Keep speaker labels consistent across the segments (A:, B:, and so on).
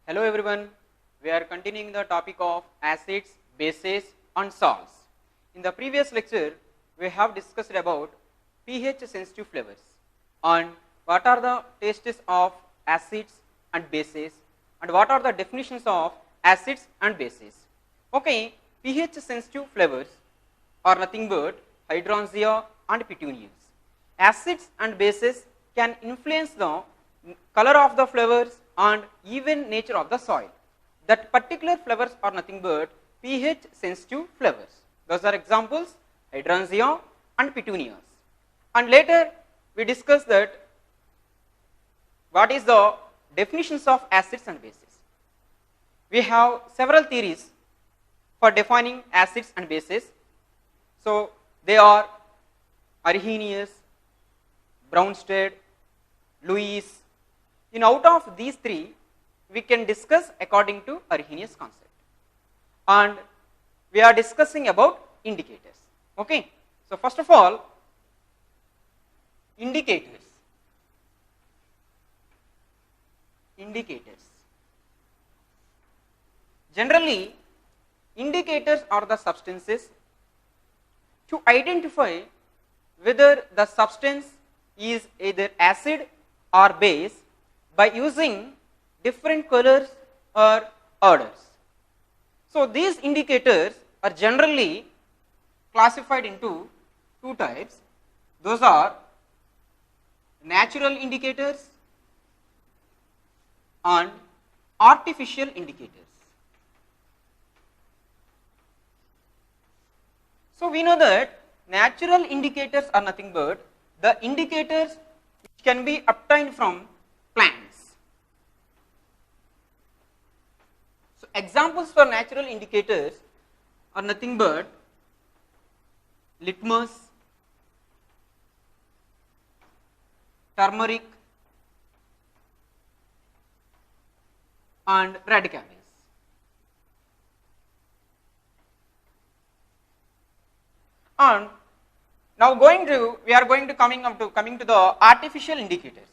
A: Hello everyone, we are continuing the topic of acids, bases and salts. In the previous lecture, we have discussed about pH sensitive flavors and what are the tastes of acids and bases and what are the definitions of acids and bases. Okay, pH sensitive flavors are nothing but hydrangea and petunias. Acids and bases can influence the color of the flowers and even nature of the soil. That particular flowers are nothing but pH sensitive flowers. Those are examples hydrangea and petunias. And later we discuss that what is the definitions of acids and bases. We have several theories for defining acids and bases. So they are Arrhenius, Bronsted, Lewis. In out of these three, we can discuss according to Arrhenius concept, and we are discussing about indicators. Okay, so first of all, indicators. Generally, indicators are the substances to identify whether the substance is either acid or base by using different colors or orders. So these indicators are generally classified into two types. Those are natural indicators and artificial indicators. So we know that natural indicators are nothing but the indicators which can be obtained from plants. So examples for natural indicators are nothing but litmus, turmeric and red cabbage. And now we are going to coming to the artificial indicators.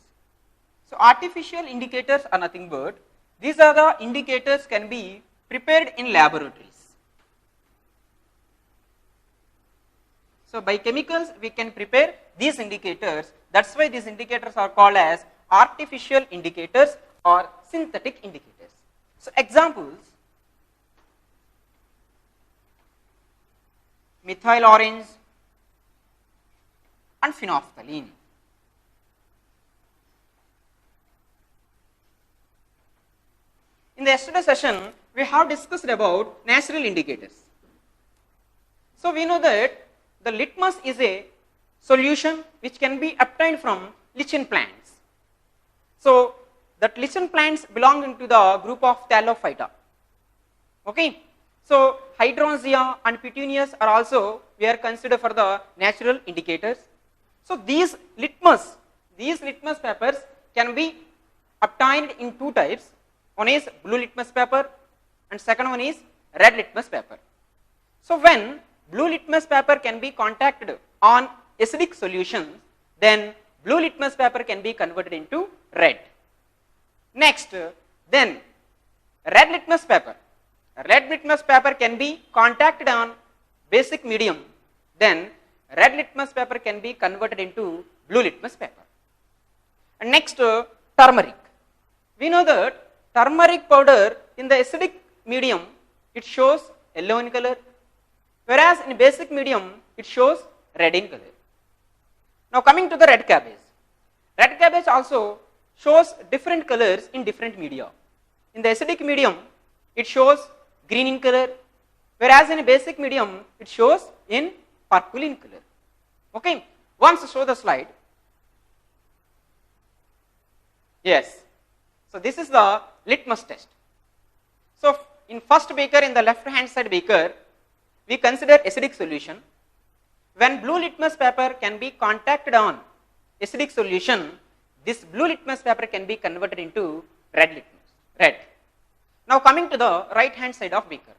A: So artificial indicators are nothing but these are the indicators can be prepared in laboratories. So by chemicals we can prepare these indicators. That's why these indicators are called as artificial indicators or synthetic indicators. So examples: methyl orange and phenolphthalein. In the yesterday session, we have discussed about natural indicators. So we know that the litmus is a solution which can be obtained from lichen plants. So that lichen plants belong into the group of Thallophyta. Okay. So hydrangea and petunias are also we are considered for the natural indicators. So these litmus papers can be obtained in two types. One is blue litmus paper and second one is red litmus paper. So when blue litmus paper can be contacted on acidic solutions, then blue litmus paper can be converted into red. Next, then red litmus paper. Red litmus paper can be contacted on basic medium, then red litmus paper can be converted into blue litmus paper. And next, turmeric. We know that turmeric powder in the acidic medium it shows yellow in color, whereas in basic medium it shows red in color. Now coming to the red cabbage. Red cabbage also shows different colors in different media. In the acidic medium it shows green in color, whereas in basic medium it shows in purple in color. Okay, once show the slide. Yes, so this is the litmus test. So in first beaker, in the left hand side beaker, we consider acidic solution. When blue litmus paper can be contacted on acidic solution, this blue litmus paper can be converted into red. Now coming to the right hand side of beaker,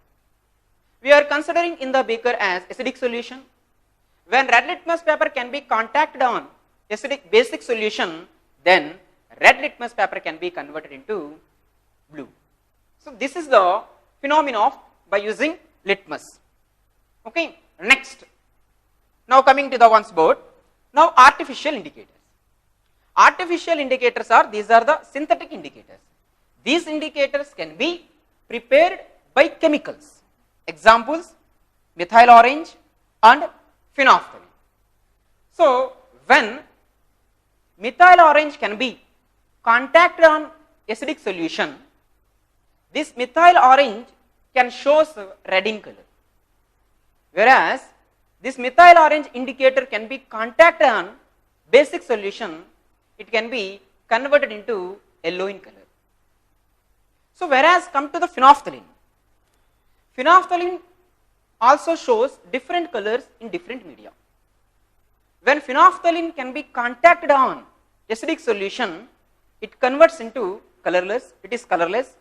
A: we are considering in the beaker as acidic solution. When red litmus paper can be contacted on acidic basic solution, then red litmus paper can be converted into blue. So this is the phenomenon of by using litmus. Okay. Next, now coming to the ones board. Now artificial indicators. Artificial indicators are, these are the synthetic indicators. These indicators can be prepared by chemicals. Examples, methyl orange and phenolphthalein. So when methyl orange can be contacted on acidic solution, this methyl orange can show red in color, whereas this methyl orange indicator can be contacted on basic solution, it can be converted into yellow in color. So whereas come to the phenolphthalein, phenolphthalein also shows different colors in different media. When phenolphthalein can be contacted on acidic solution, it converts into colorless, it is colorless,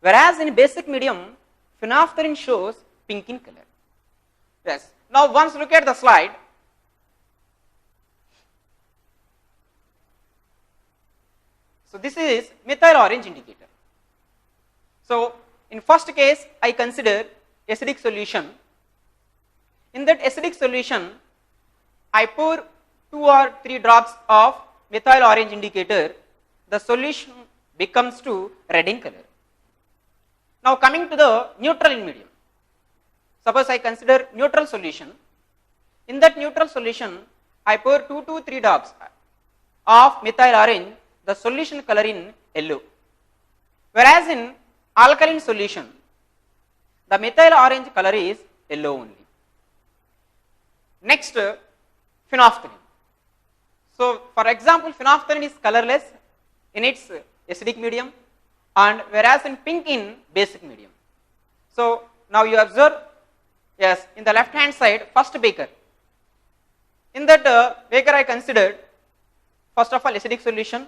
A: whereas in basic medium, phenolphthalein shows pink in color. Yes. Now once look at the slide. So this is methyl orange indicator. So in first case, I consider acidic solution. In that acidic solution, I pour 2 or 3 drops of methyl orange indicator, the solution becomes to red in color. Now coming to the neutral in medium. Suppose I consider neutral solution. In that neutral solution, I pour 2 to 3 drops of methyl orange, the solution color in yellow. Whereas in alkaline solution, the methyl orange color is yellow only. Next, phenolphthalein. So for example, phenolphthalein is colorless in its acidic medium, and whereas in pink in basic medium. So now you observe, yes, in the left hand side, first beaker. In that beaker I considered, first of all, acidic solution.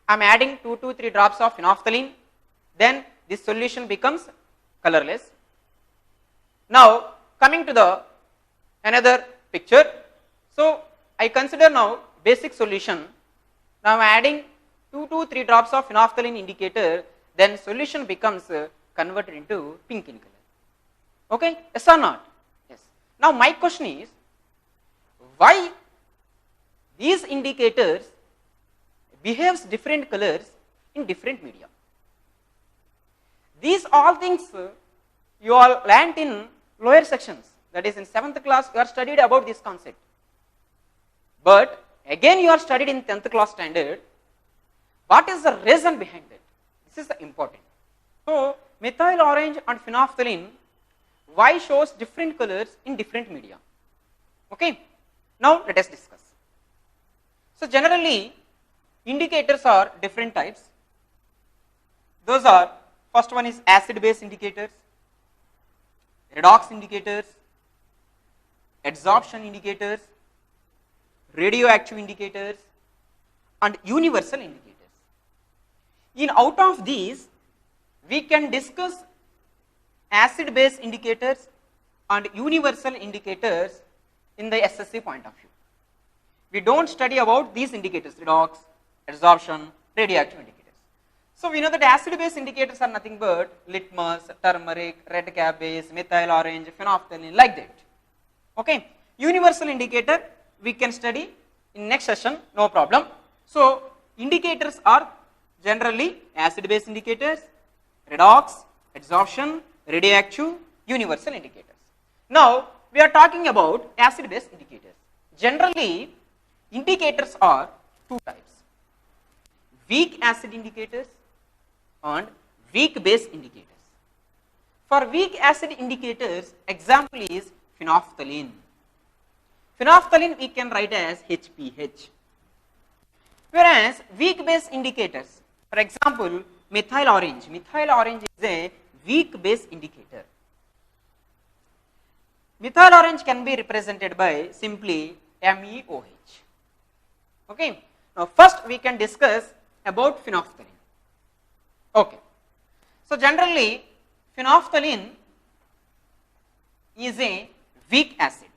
A: I am adding 2 to 3 drops of phenolphthalein, then this solution becomes colorless. Now coming to the another picture. So I consider now basic solution. Now I am adding 2 to 3 drops of phenolphthalein indicator, then solution becomes converted into pink in color. Okay, yes or not? Yes. Now my question is, why these indicators behaves different colors in different media? These all things you all learnt in lower sections, that is in 7th class you are studied about this concept. But again you are studied in 10th class standard. What is the reason behind it? This is the important. So methyl orange and phenolphthalein, why shows different colors in different media? Okay. Now let us discuss. So generally indicators are different types. Those are, first one is acid base indicators, redox indicators, adsorption indicators, radioactive indicators, and universal indicators. In out of these, we can discuss acid base indicators and universal indicators in the SSC point of view. We don't study about these indicators, redox, adsorption, radioactive indicators. So we know that acid base indicators are nothing but litmus, turmeric, red cabbage, methyl orange, phenolphthalein, like that. Okay. Universal indicator we can study in next session, no problem. So indicators are generally acid base indicators, redox, adsorption, radioactive, universal indicators. Now we are talking about acid base indicators. Generally indicators are 2 types: weak acid indicators and weak base indicators. For weak acid indicators, example is phenolphthalein. Phenolphthalein we can write as HPH. Whereas weak base indicators, for example methyl orange is a weak base indicator. Methyl orange can be represented by simply MEOH. Okay. Now first we can discuss about phenolphthalein. Okay. So generally phenolphthalein is a weak acid.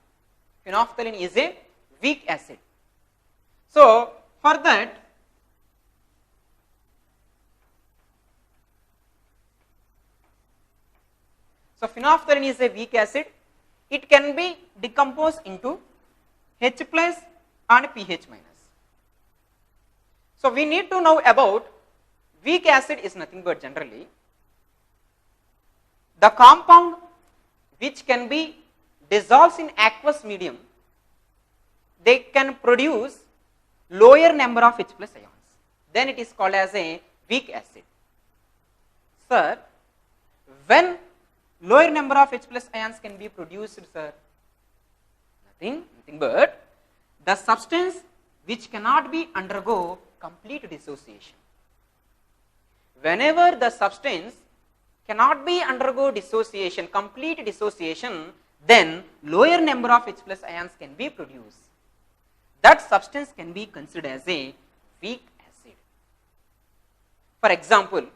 A: Phenolphthalein is a weak acid. So for that So phenolphthalein is a weak acid. It can be decomposed into H plus and pH minus. So we need to know about weak acid is nothing but generally the compound which can be dissolved in aqueous medium, they can produce lower number of H plus ions. Then it is called as a weak acid. Sir, when lower number of H plus ions can be produced, sir? Nothing but the substance which cannot be undergo complete dissociation. Whenever the substance cannot be undergo dissociation, complete dissociation, then lower number of H plus ions can be produced. That substance can be considered as a weak acid. For example,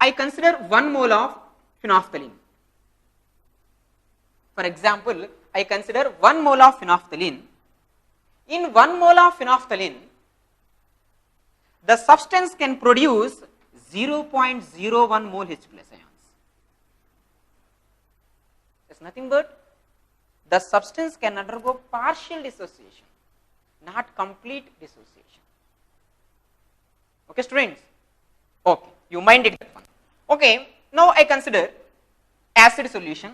A: I consider 1 mole of phenolphthalein. For example, I consider 1 mole of phenolphthalein. In 1 mole of phenolphthalein, the substance can produce 0.01 mole H plus ions. It's nothing but the substance can undergo partial dissociation, not complete dissociation. Okay, students? Okay, you minded that one. Okay, now I consider acid solution,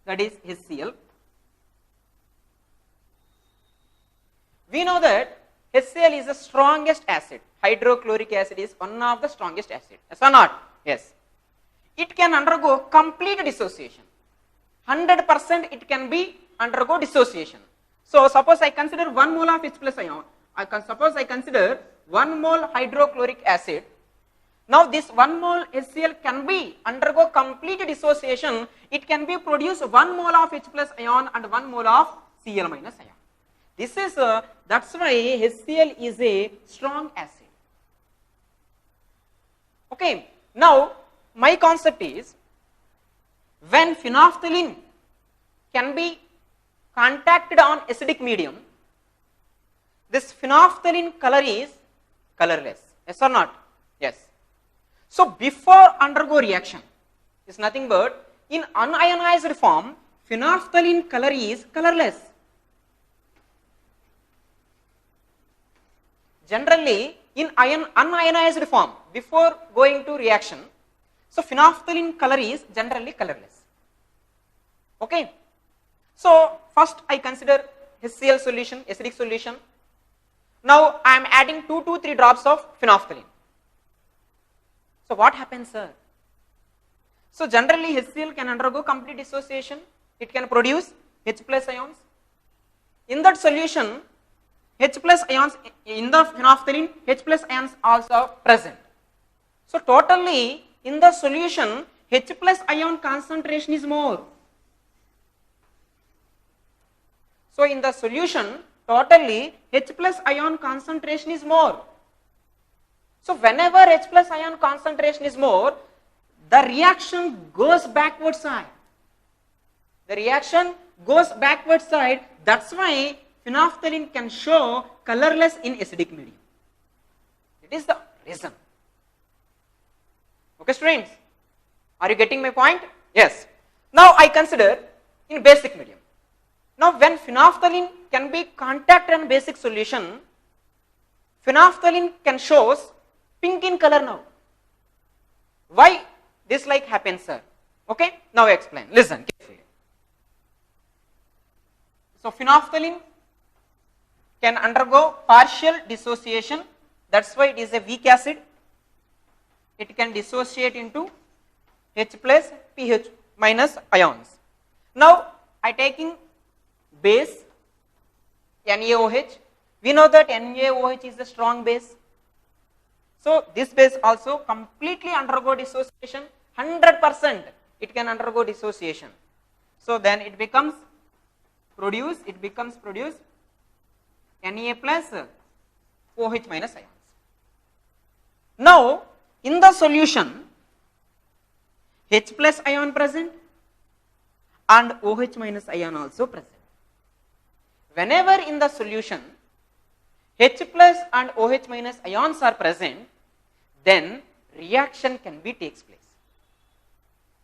A: that is HCl. We know that HCl is the strongest acid. Hydrochloric acid is one of the strongest acid. Yes or not? Yes. It can undergo complete dissociation. 100% it can be undergo dissociation. So suppose I consider 1 mole of H plus ion. Suppose I consider 1 mole hydrochloric acid. Now this 1 mole HCl can be undergo complete dissociation. It can be produce 1 mole of H plus ion and 1 mole of Cl minus ion. This is that's why HCl is a strong acid. Okay. Now my concept is when phenolphthalein can be contacted on acidic medium, this phenolphthalein color is colorless. Yes or not? Yes. So before undergo reaction is nothing but in unionized form, phenolphthalein color is colorless. Generally in unionized form before going to reaction, so phenolphthalein color is generally colorless. Okay. So first I consider HCl solution, acidic solution. Now I am adding 2 to 3 drops of phenolphthalein. So what happens, sir? So generally HCl can undergo complete dissociation. It can produce H plus ions. In that solution, H plus ions in the phenolphthalein, H plus ions also present. So totally in the solution, H plus ion concentration is more. So in the solution, totally H plus ion concentration is more. So whenever H plus ion concentration is more, the reaction goes backward side. The reaction goes backward side. That's why phenolphthalein can show colorless in acidic medium. It is the reason. Okay, students? Are you getting my point? Yes. Now I consider in basic medium. Now when phenolphthalein can be contacted on basic solution, phenolphthalein can shows pink in color now. Why this like happens, sir? Okay, now I explain. Listen carefully. So phenolphthalein can undergo partial dissociation. That's why it is a weak acid. It can dissociate into H plus pH minus ions. Now I taking base NaOH. We know that NaOH is a strong base. So this base also completely undergo dissociation. 100% it can undergo dissociation. So then it becomes produce Na plus OH minus ions. Now in the solution, H plus ion present and OH minus ion also present. Whenever in the solution H plus and OH minus ions are present, then reaction can be takes place.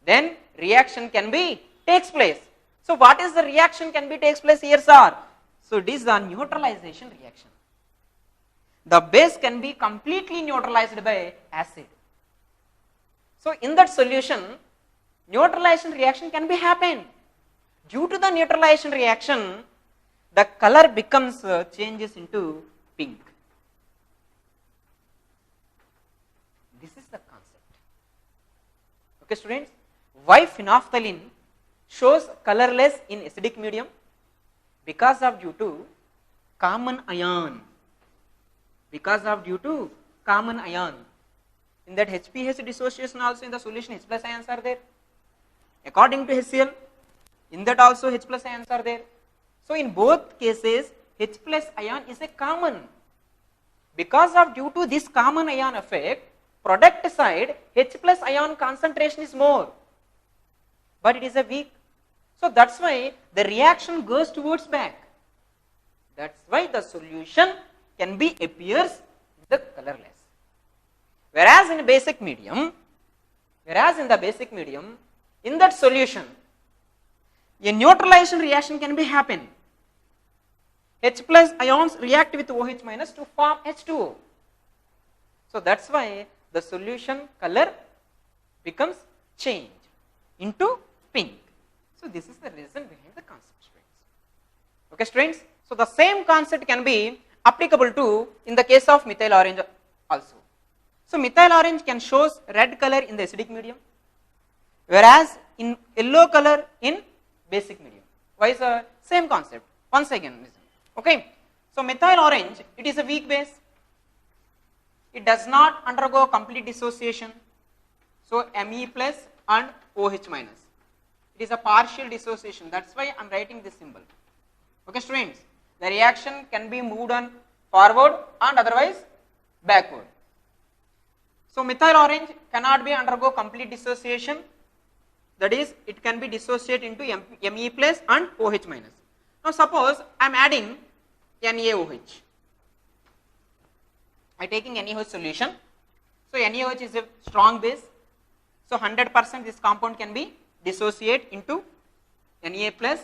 A: then reaction can be takes place. So what is the reaction can be takes place here, sir? So it is the neutralization reaction. The base can be completely neutralized by acid. So in that solution, neutralization reaction can be happen. Due to the neutralization reaction, the color becomes changes into pink. This is the concept. Okay, students, why phenolphthalein shows colorless in acidic medium? Because of due to common ion. Because of due to common ion. In that HPH dissociation also in the solution H plus ions are there. According to HCl, in that also H plus ions are there. So in both cases, H plus ion is a common. Because of due to this common ion effect, product side H plus ion concentration is more, but it is a weak. So that's why the reaction goes towards back. That's why the solution can be appears the colorless. Whereas in basic medium, in that solution, a neutralization reaction can be happen. H plus ions react with OH minus to form H2O. So that's why the solution color becomes changed into pink. So this is the reason behind the concept, students. Okay, students. So the same concept can be applicable to in the case of methyl orange also. So methyl orange can shows red color in the acidic medium, whereas in yellow color in basic medium. Why is the same concept? Once again, listen. Okay. So methyl orange, it is a weak base. It does not undergo complete dissociation. So Me plus and OH minus. It is a partial dissociation. That's why I am writing this symbol. Okay, students. The reaction can be moved on forward and otherwise backward. So methyl orange cannot be undergo complete dissociation. That is, it can be dissociated into Me plus and OH minus. Now suppose I am adding NaOH. I am taking NaOH solution. So NaOH is a strong base. So 100% this compound can be dissociate into Na plus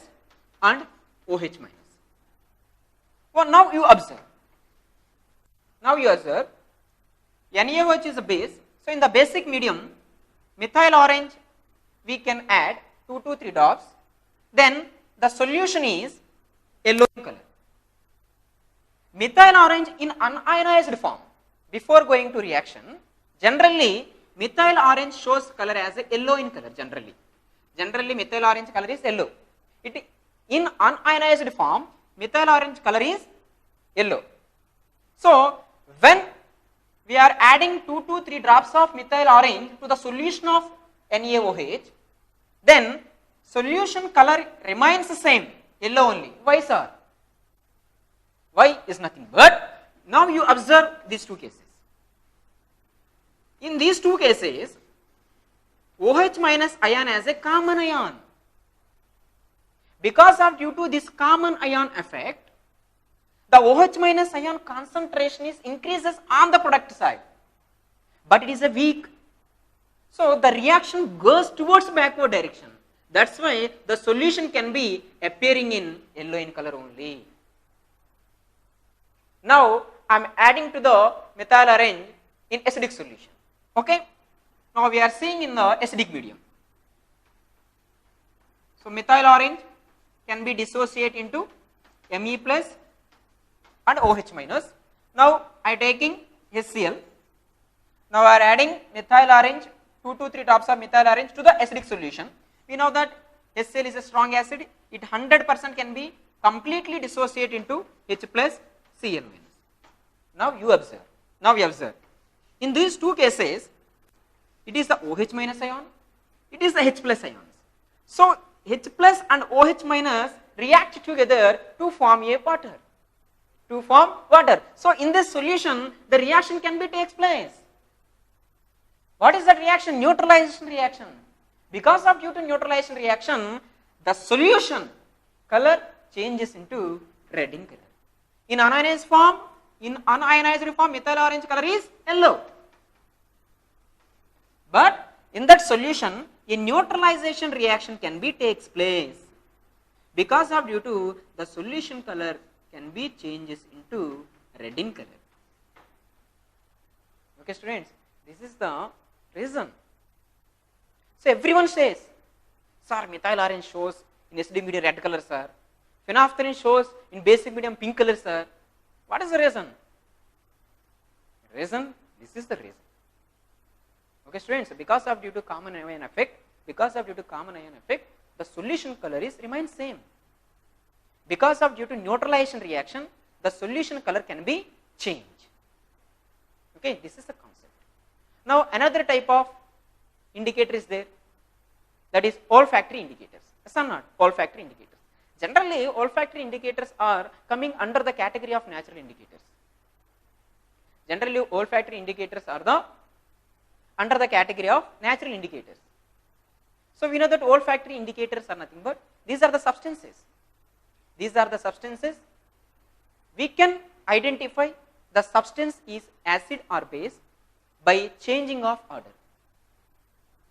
A: and OH minus. Well, now you observe. NaOH is a base. So in the basic medium, methyl orange we can add 2 to 3 drops. Then the solution is yellow in color. Methyl orange in unionized form, before going to reaction, generally methyl orange shows color as a yellow in color. Generally methyl orange color is yellow. It in unionized form, methyl orange color is yellow. So when we are adding 2 to 3 drops of methyl orange to the solution of NaOH, then solution color remains the same, yellow only. Why, sir? Why is nothing but, now you observe these two cases. In these two cases, OH minus ion as a common ion. Because of due to this common ion effect, the OH minus ion concentration is increases on the product side, but it is a weak. So the reaction goes towards backward direction. That's why the solution can be appearing in yellow in color only. Now I am adding to the methyl orange in acidic solution. Okay. Now we are seeing in the acidic medium. So methyl orange can be dissociated into Me plus and OH minus. Now I am taking HCl. Now I am adding methyl orange, 2 to 3 drops of methyl orange to the acidic solution. We know that HCl is a strong acid. It 100% can be completely dissociated into H plus Cl minus. Now you observe. Now we observe. In these two cases, it is the OH minus ion, it is the H plus ions. So H plus and OH minus react together to form a water. So in this solution, the reaction can be takes place. What is that reaction? Neutralization reaction. Because of due to neutralization reaction, the solution color changes into red in color. In unionized form, methyl orange color is yellow. But in that solution, a neutralization reaction can be takes place because of due to the solution color can be changes into red in color. Okay students, this is the reason. So everyone says, sir, methyl orange shows in acidic medium red color, sir. Phenolphthalein shows in basic medium pink color, sir. What is the reason? Reason, this is the reason. Okay students, because of due to common ion effect, the solution color is remains same. Because of due to neutralization reaction, the solution color can be changed. Okay, this is the concept. Now another type of indicator is there, that is olfactory indicators. Yes or not? Olfactory indicators. Generally, olfactory indicators are coming under the category of natural indicators. Generally, olfactory indicators are under the category of natural indicators. So we know that olfactory indicators are nothing but these are the substances. These are the substances. We can identify the substance is acid or base by changing of order.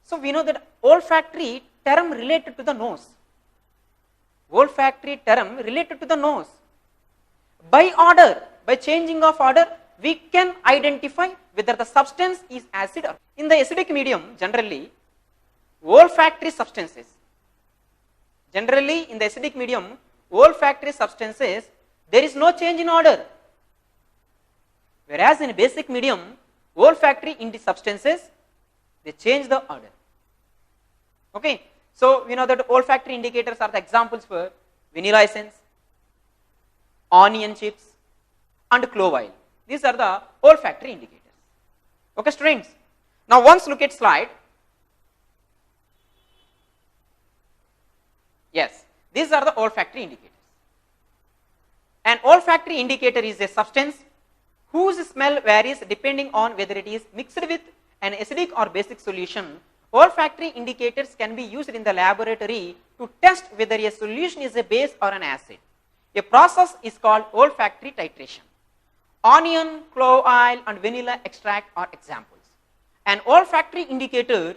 A: So we know that olfactory term related to the nose. Olfactory term related to the nose. By order, by changing of order, we can identify whether the substance is acid or. In the acidic medium, generally, olfactory substances. Generally, in the acidic medium, olfactory substances, there is no change in order. Whereas in basic medium, olfactory in the substances, they change the order. Okay, so we know that olfactory indicators are the examples for vanilla essence, onion chips, and clove oil. These are the olfactory indicators. Okay, students. Now, once look at slide. Yes, these are the olfactory indicators. An olfactory indicator is a substance whose smell varies depending on whether it is mixed with an acidic or basic solution. Olfactory indicators can be used in the laboratory to test whether a solution is a base or an acid. A process is called olfactory titration. Onion, clove oil, and vanilla extract are examples. An olfactory indicator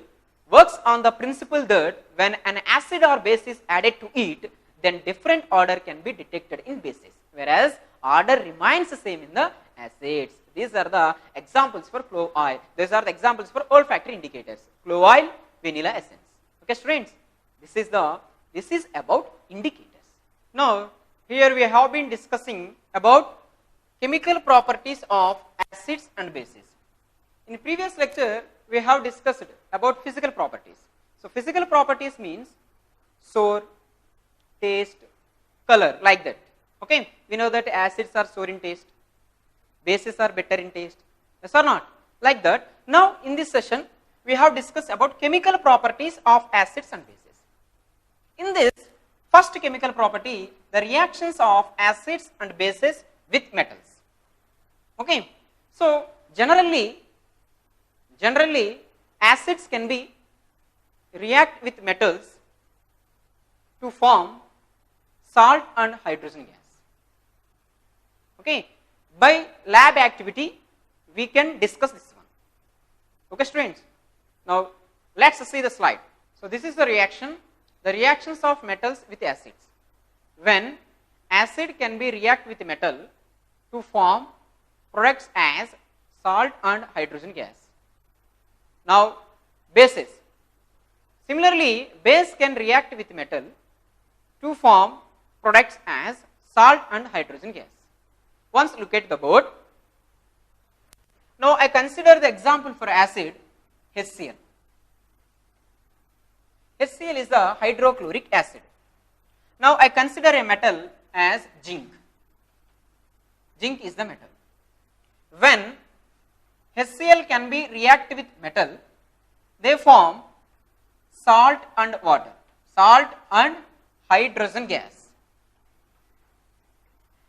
A: works on the principle that when an acid or base is added to it, then different order can be detected in bases, whereas order remains the same in the acids. These are the examples for clove oil. These are the examples for olfactory indicators. Clove oil, vanilla essence. Okay, students. This is about indicators. Now, here we have been discussing about chemical properties of acids and bases. In previous lecture, we have discussed about physical properties. So, physical properties means sour, taste, color, like that. Okay, we know that acids are sour in taste, bases are bitter in taste. Yes or not? Like that. Now, in this session, we have discussed about chemical properties of acids and bases. In this first chemical property, the reactions of acids and bases with metals. Okay, so generally acids can be react with metals to form salt and hydrogen gas. Okay, by lab activity we can discuss this one. Okay, students. Now let's see the slide. So this is the reaction, the reactions of metals with acids. When acid can be react with metal to form products as salt and hydrogen gas. Now bases. Similarly, base can react with metal to form products as salt and hydrogen gas. Once look at the board. Now I consider the example for acid HCl. HCl is the hydrochloric acid. Now I consider a metal as zinc. Zinc is the metal. When HCl can be react with metal, they form salt and water, salt and hydrogen gas.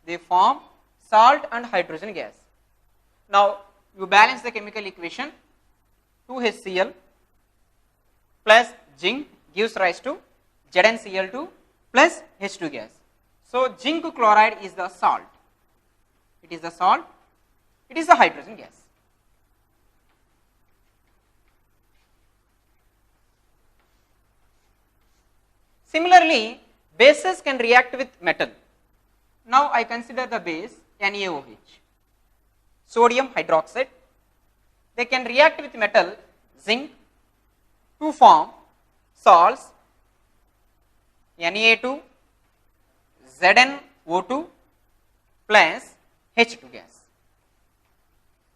A: They form salt and hydrogen gas. Now you balance the chemical equation. 2HCl plus zinc gives rise to ZnCl2 plus H2 gas. So zinc chloride is the salt. It is the salt. It is the hydrogen gas. Similarly, bases can react with metal. Now I consider the base NaOH, sodium hydroxide. They can react with metal zinc to form salts Na2 ZnO2 plus H2 gas.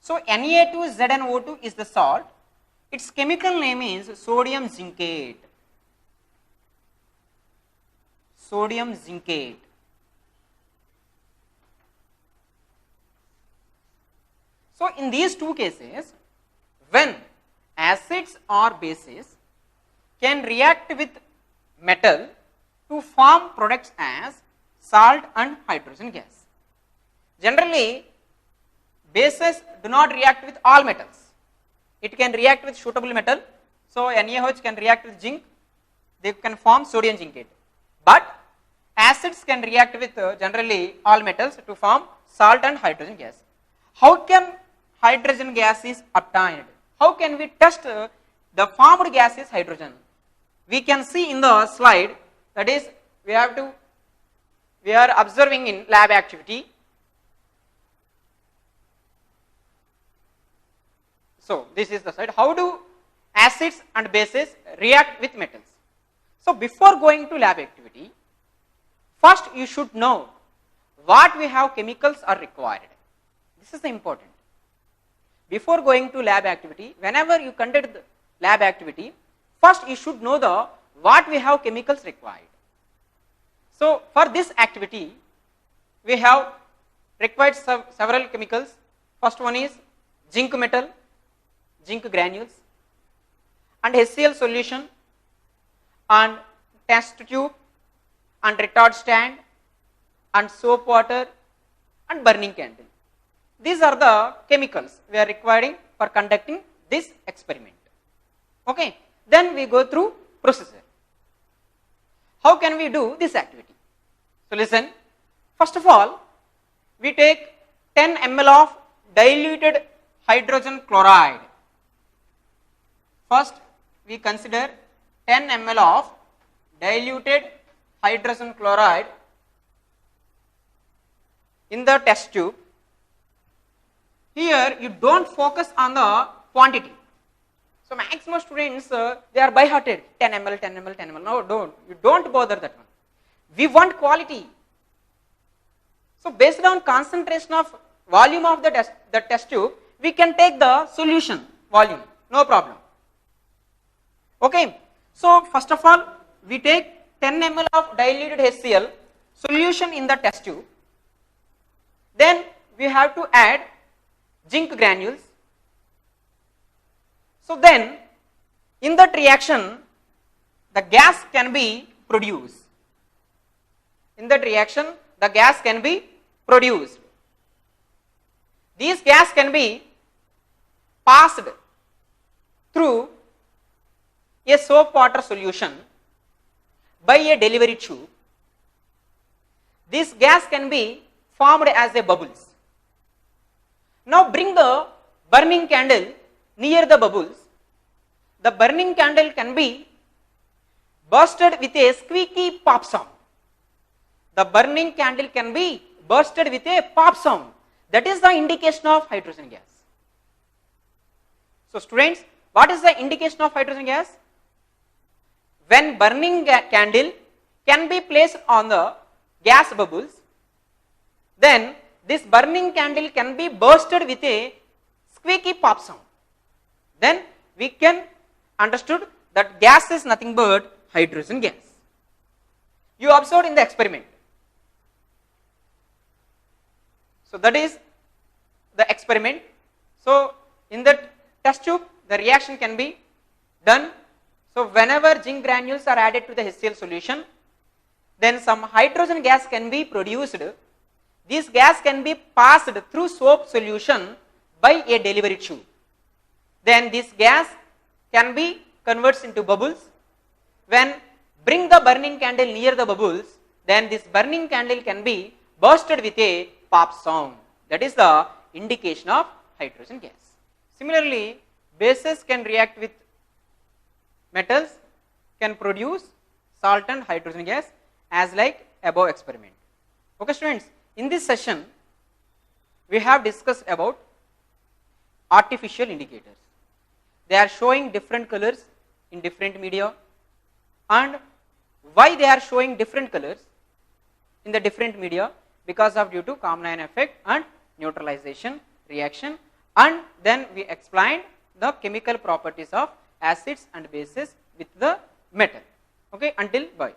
A: So Na2 ZnO2 is the salt. Its chemical name is sodium zincate. Sodium zincate. So in these two cases, when acids or bases can react with metal to form products as salt and hydrogen gas. Generally, bases do not react with all metals. It can react with suitable metal. So NaOH can react with zinc. They can form sodium zincate. But acids can react with generally all metals to form salt and hydrogen gas. How can hydrogen gas is obtained? How can we test the formed gas is hydrogen? We can see in the slide, that is we are observing in lab activity. So this is the slide. How do acids and bases react with metals? So before going to lab activity, first you should know what we have chemicals are required. This is important. Before going to lab activity, whenever you conduct the lab activity, first you should know the what we have chemicals required. So for this activity, we have required several chemicals. First one is zinc metal, zinc granules, and HCl solution, and test tube, and retard stand, and soap water, and burning candle. These are the chemicals we are requiring for conducting this experiment. Okay, then we go through procedure. How can we do this activity? So listen, first of all, we take 10 ml of diluted hydrogen chloride. First, we consider 10 ml of diluted hydrogen chloride in the test tube. Here you don't focus on the quantity. So maximum students they are by hearted 10 ml, 10 ml, 10 ml. No, you don't bother that one. We want quality. So based on concentration of volume of the test tube, we can take the solution volume, no problem. Okay. So first of all, we take 10 ml of diluted HCl solution in the test tube. Then we have to add zinc granules. So then in that reaction, the gas can be produced. In that reaction, the gas can be produced. These gas can be passed through a soap water solution by a delivery tube. This gas can be formed as a bubbles. Now bring the burning candle near the bubbles. The burning candle can be bursted with a squeaky pop sound. The burning candle can be bursted with a pop sound. That is the indication of hydrogen gas. So students, what is the indication of hydrogen gas? When burning candle can be placed on the gas bubbles, then this burning candle can be bursted with a squeaky pop sound. Then we can understood that gas is nothing but hydrogen gas. You observed in the experiment. So that is the experiment. So in that test tube, the reaction can be done. So whenever zinc granules are added to the HCl solution, then some hydrogen gas can be produced. This gas can be passed through soap solution by a delivery tube. Then this gas can be converted into bubbles. When bring the burning candle near the bubbles, then this burning candle can be bursted with a pop sound. That is the indication of hydrogen gas. Similarly, bases can react with metals, can produce salt and hydrogen gas as like above experiment. Okay students, in this session we have discussed about artificial indicators. They are showing different colors in different media, and why they are showing different colors in the different media, because of due to Kalman effect and neutralization reaction, and then we explained the chemical properties of acids and bases with the metal. Okay, until bye.